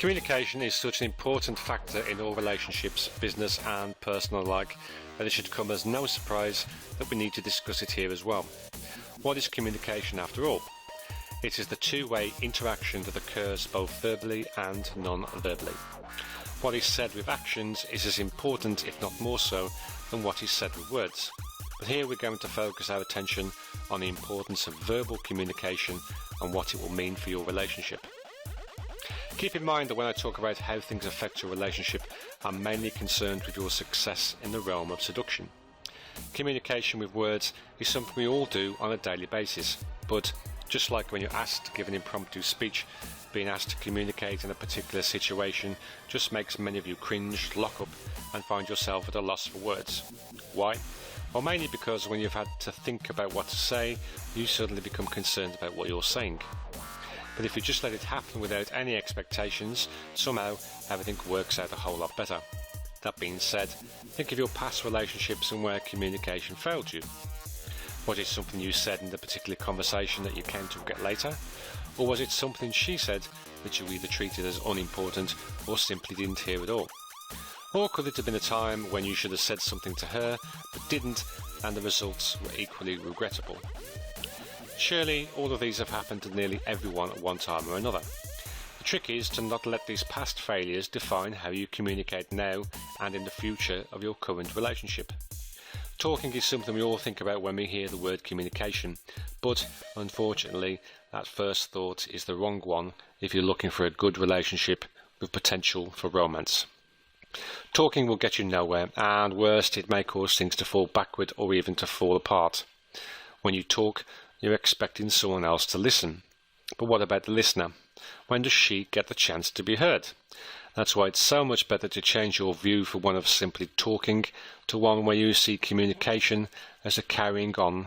Communication is such an important factor in all relationships, business and personal alike, that it should come as no surprise that we need to discuss it here as well. What is communication after all? It is the two-way interaction that occurs both verbally and non-verbally. What is said with actions is as important, if not more so, than what is said with words. But here we're going to focus our attention on the importance of verbal communication and what it will mean for your relationship. Keep in mind that when I talk about how things affect your relationship, I'm mainly concerned with your success in the realm of seduction. Communication with words is something we all do on a daily basis, but just like when you're asked to give an impromptu speech, being asked to communicate in a particular situation just makes many of you cringe, lock up and find yourself at a loss for words. Why? Well, mainly because when you've had to think about what to say, you suddenly become concerned about what you're saying. But if you just let it happen without any expectations, somehow everything works out a whole lot better. That being said, think of your past relationships and where communication failed you. Was it something you said in the particular conversation that you came to forget later? Or was it something she said that you either treated as unimportant or simply didn't hear at all? Or could it have been a time when you should have said something to her but didn't, and the results were equally regrettable? Surely all of these have happened to nearly everyone at one time or another. The trick is to not let these past failures define how you communicate now and in the future of your current relationship. Talking is something we all think about when we hear the word communication, but unfortunately that first thought is the wrong one if you're looking for a good relationship with potential for romance. Talking will get you nowhere, and worst, it may cause things to fall backward or even to fall apart. When you talk, you're expecting someone else to listen. But what about the listener? When does she get the chance to be heard? That's why it's so much better to change your view from one of simply talking to one where you see communication as a carrying on